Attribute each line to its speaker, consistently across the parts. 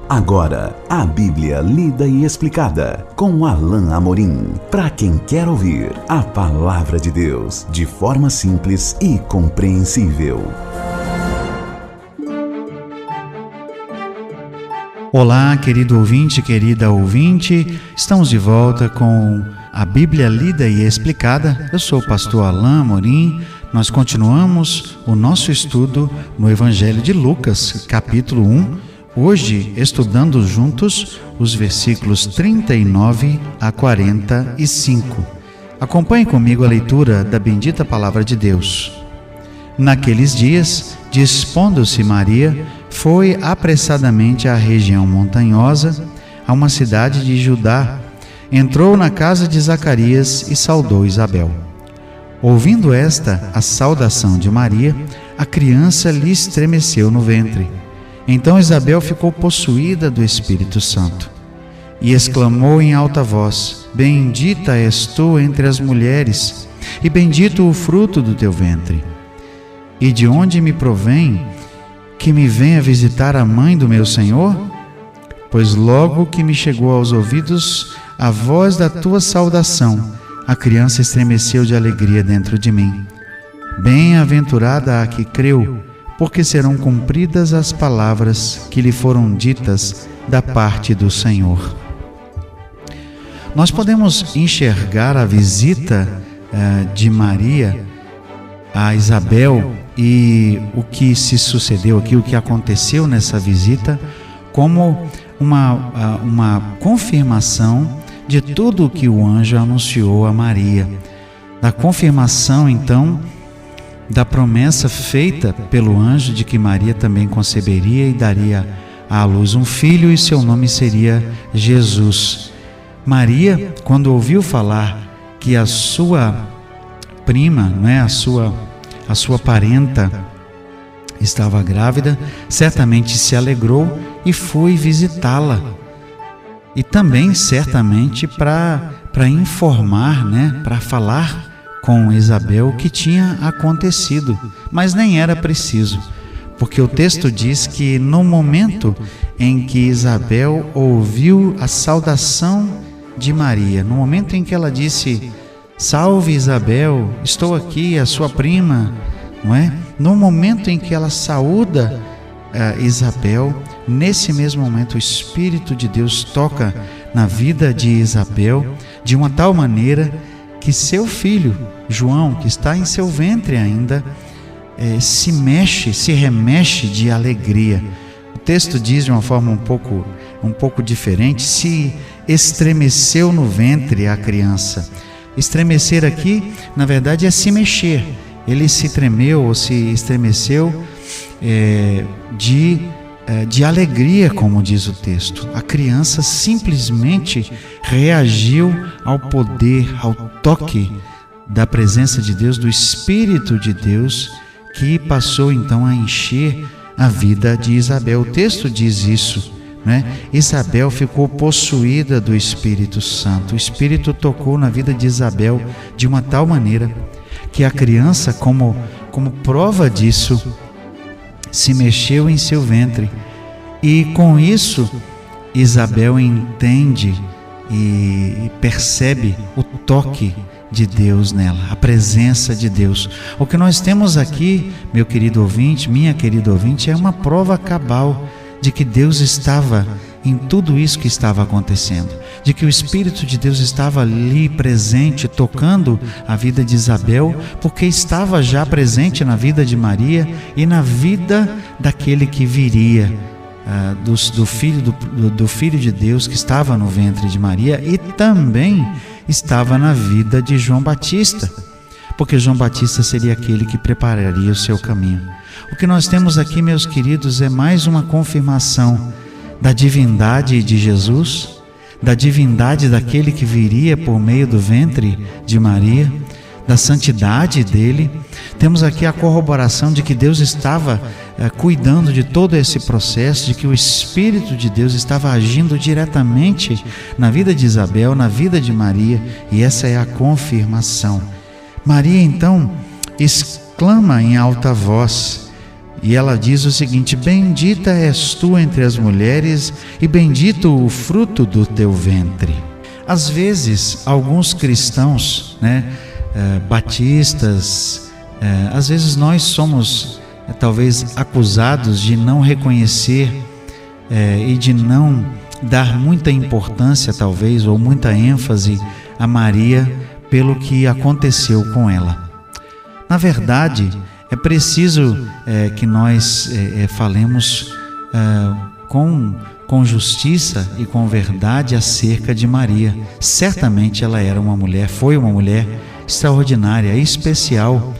Speaker 1: Agora, a Bíblia lida e explicada com Alain Amorim. Para quem quer ouvir a Palavra de Deus de forma simples e compreensível.
Speaker 2: Olá, querido ouvinte, querida ouvinte. Estamos de volta com a Bíblia lida e explicada. Eu sou o pastor Alain Amorim. Nós continuamos o nosso estudo no Evangelho de Lucas, capítulo 1. Hoje, estudando juntos os versículos 39 a 45. Acompanhe comigo a leitura da bendita Palavra de Deus. Naqueles dias, dispondo-se Maria, foi apressadamente à região montanhosa, a uma cidade de Judá. Entrou na casa de Zacarias e saudou Isabel. Ouvindo esta a saudação de Maria, a criança lhe estremeceu no ventre. Então Isabel ficou possuída do Espírito Santo e exclamou em alta voz: Bendita és tu entre as mulheres, e bendito o fruto do teu ventre. E de onde me provém que me venha visitar a mãe do meu Senhor? Pois logo que me chegou aos ouvidos a voz da tua saudação, a criança estremeceu de alegria dentro de mim. Bem-aventurada a que creu, porque serão cumpridas as palavras que lhe foram ditas da parte do Senhor. Nós podemos enxergar a visita de Maria a Isabel e o que se sucedeu aqui, o que aconteceu nessa visita, como uma confirmação de tudo o que o anjo anunciou a Maria. Da confirmação, então, da promessa feita pelo anjo de que Maria também conceberia e daria à luz um filho e seu nome seria Jesus. Maria, quando ouviu falar que a sua prima, a sua parenta estava grávida, certamente se alegrou e foi visitá-la. E também certamente para informar, para falar com Isabel o que tinha acontecido, mas nem era preciso, porque o texto diz que no momento em que Isabel ouviu a saudação de Maria, no momento em que ela disse: Salve Isabel, estou aqui, a sua prima, não é? No momento em que ela saúda Isabel, nesse mesmo momento o Espírito de Deus toca na vida de Isabel de uma tal maneira que seu filho, João, que está em seu ventre ainda, se remexe de alegria. O texto diz de uma forma um pouco diferente: se estremeceu no ventre a criança. Estremecer aqui, na verdade, é se mexer. Ele se tremeu ou se estremeceu de alegria, como diz o texto. A criança simplesmente reagiu ao poder, ao toque da presença de Deus, do Espírito de Deus, que passou então a encher a vida de Isabel. O texto diz isso, Isabel ficou possuída do Espírito Santo. O Espírito tocou na vida de Isabel de uma tal maneira que a criança, como prova disso, se mexeu em seu ventre. E com isso, Isabel entende e percebe o toque de Deus nela, a presença de Deus. O que nós temos aqui, meu querido ouvinte, minha querida ouvinte, é uma prova cabal de que Deus estava em tudo isso que estava acontecendo, de que o Espírito de Deus estava ali presente, tocando a vida de Isabel, porque estava já presente na vida de Maria e na vida daquele que viria, do Filho de Deus que estava no ventre de Maria, e também estava na vida de João Batista, porque João Batista seria aquele que prepararia o seu caminho. O que nós temos aqui, meus queridos, é mais uma confirmação da divindade de Jesus, da divindade daquele que viria por meio do ventre de Maria, da santidade dele. Temos aqui a corroboração de que Deus estava cuidando de todo esse processo, de que o Espírito de Deus estava agindo diretamente na vida de Isabel, na vida de Maria, e essa é a confirmação. Maria então exclama em alta voz, E ela diz o seguinte: bendita és tu entre as mulheres e bendito o fruto do teu ventre. Às vezes, alguns cristãos, batistas, às vezes nós somos talvez acusados de não reconhecer e de não dar muita importância, talvez, ou muita ênfase a Maria pelo que aconteceu com ela. Na verdade, é preciso que nós falemos com justiça e com verdade acerca de Maria. Certamente ela era uma mulher, foi uma mulher extraordinária, especial,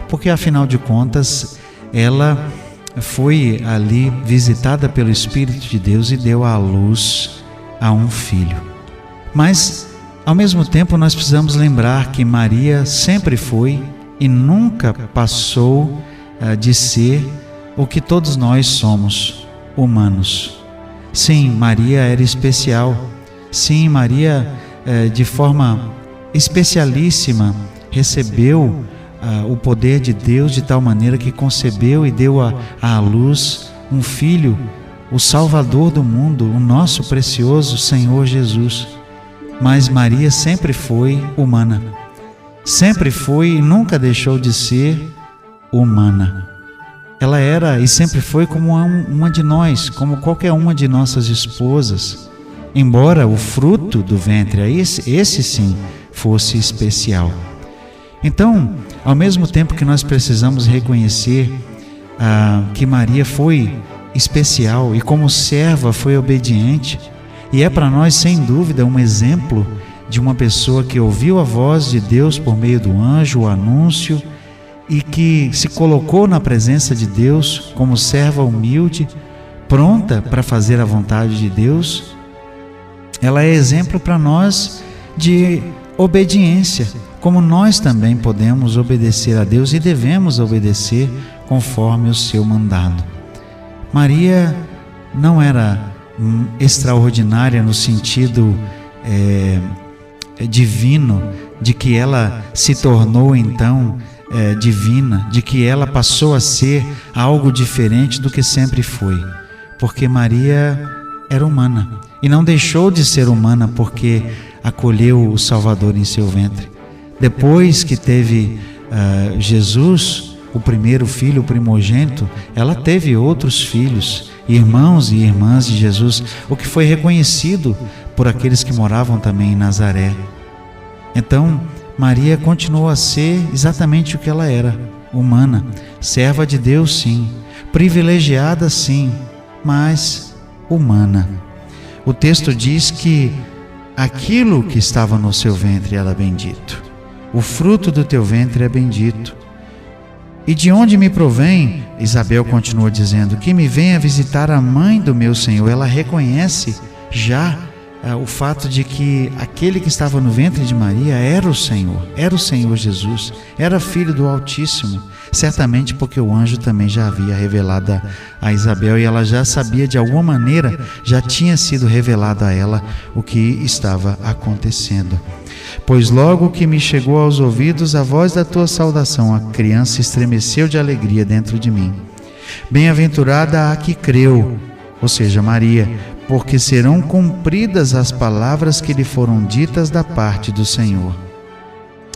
Speaker 2: porque afinal de contas ela foi ali visitada pelo Espírito de Deus e deu à luz a um filho. Mas, ao mesmo tempo, nós precisamos lembrar que Maria sempre foi e nunca passou de ser o que todos nós somos, humanos. Sim, Maria era especial. Sim, Maria, de forma especialíssima, recebeu o poder de Deus de tal maneira que concebeu e deu à luz um filho, o Salvador do mundo, o nosso precioso Senhor Jesus. Mas Maria sempre foi humana. Sempre foi e nunca deixou de ser humana. Ela era e sempre foi como uma de nós, como qualquer uma de nossas esposas, embora o fruto do ventre, esse sim, fosse especial. Então, ao mesmo tempo que nós precisamos reconhecer que Maria foi especial e como serva foi obediente, e é para nós, sem dúvida, um exemplo de uma pessoa que ouviu a voz de Deus por meio do anjo, o anúncio, e que se colocou na presença de Deus como serva humilde, pronta para fazer a vontade de Deus. Ela é exemplo para nós de obediência, como nós também podemos obedecer a Deus e devemos obedecer conforme o seu mandado. Maria não era extraordinária no sentido divino, de que ela se tornou então divina, de que ela passou a ser algo diferente do que sempre foi, porque Maria era humana e não deixou de ser humana porque acolheu o Salvador em seu ventre. Depois que teve Jesus, o primeiro filho, o primogênito, ela teve outros filhos, irmãos e irmãs de Jesus, o que foi reconhecido por aqueles que moravam também em Nazaré. Então, Maria continuou a ser exatamente o que ela era, humana, serva de Deus sim, privilegiada sim, mas humana. O texto diz que aquilo que estava no seu ventre era bendito. O fruto do teu ventre é bendito. E de onde me provém, Isabel continua dizendo, que me venha visitar a mãe do meu Senhor. Ela reconhece já o fato de que aquele que estava no ventre de Maria era o Senhor Jesus, era filho do Altíssimo, certamente porque o anjo também já havia revelado a Isabel e ela já sabia, de alguma maneira, já tinha sido revelado a ela o que estava acontecendo. Pois logo que me chegou aos ouvidos a voz da tua saudação, a criança estremeceu de alegria dentro de mim. Bem-aventurada a que creu, ou seja, Maria, porque serão cumpridas as palavras que lhe foram ditas da parte do Senhor.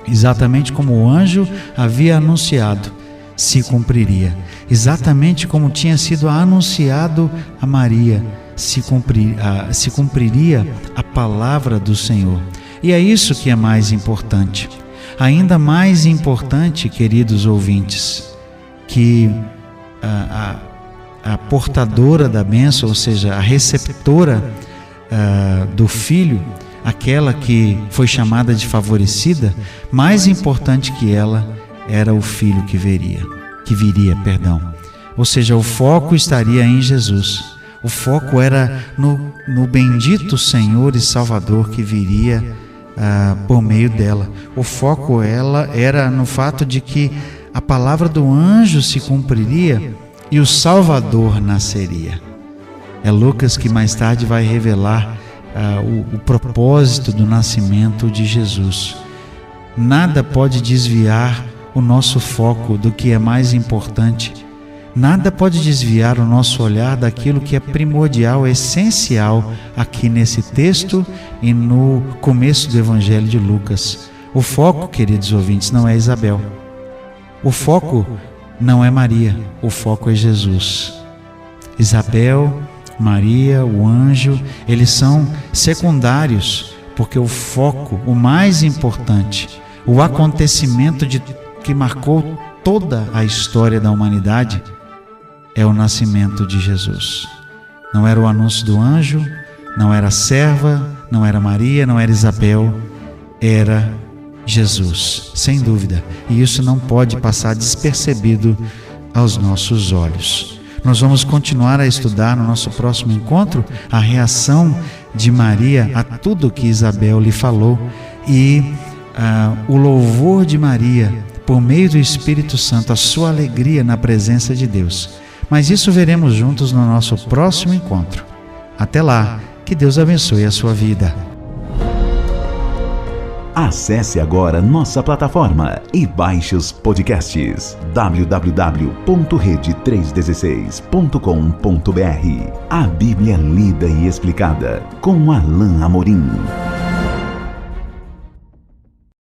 Speaker 2: Exatamente como o anjo havia anunciado, se cumpriria. Exatamente como tinha sido anunciado a Maria, se cumpriria a palavra do Senhor. E é isso que é mais importante. Ainda mais importante, queridos ouvintes, que a portadora da bênção, ou seja, a receptora do filho, aquela que foi chamada de favorecida, mais importante que ela era o filho que viria. Ou seja, o foco estaria em Jesus. O foco era no bendito Senhor e Salvador que viria por meio dela. O foco era no fato de que a palavra do anjo se cumpriria e o Salvador nasceria. É Lucas que mais tarde vai revelar o propósito do nascimento de Jesus. Nada pode desviar o nosso foco do que é mais importante, Nada pode desviar o nosso olhar daquilo que é primordial, essencial aqui nesse texto e no começo do Evangelho de Lucas. O foco, queridos ouvintes, não é Isabel. O foco não é Maria, o foco é Jesus. Isabel, Maria, o anjo, eles são secundários, porque o foco, o mais importante, o acontecimento que marcou toda a história da humanidade é o nascimento de Jesus. Não era o anúncio do anjo, não era a serva, não era Maria, não era Isabel, era Jesus, sem dúvida. E isso não pode passar despercebido aos nossos olhos. Nós vamos continuar a estudar no nosso próximo encontro a reação de Maria a tudo que Isabel lhe falou e o louvor de Maria por meio do Espírito Santo, a sua alegria na presença de Deus. Mas isso veremos juntos no nosso próximo encontro. Até lá, que Deus abençoe a sua vida.
Speaker 1: Acesse agora nossa plataforma e baixe os podcasts www.rede316.com.br. A Bíblia lida e explicada com Alain Amorim.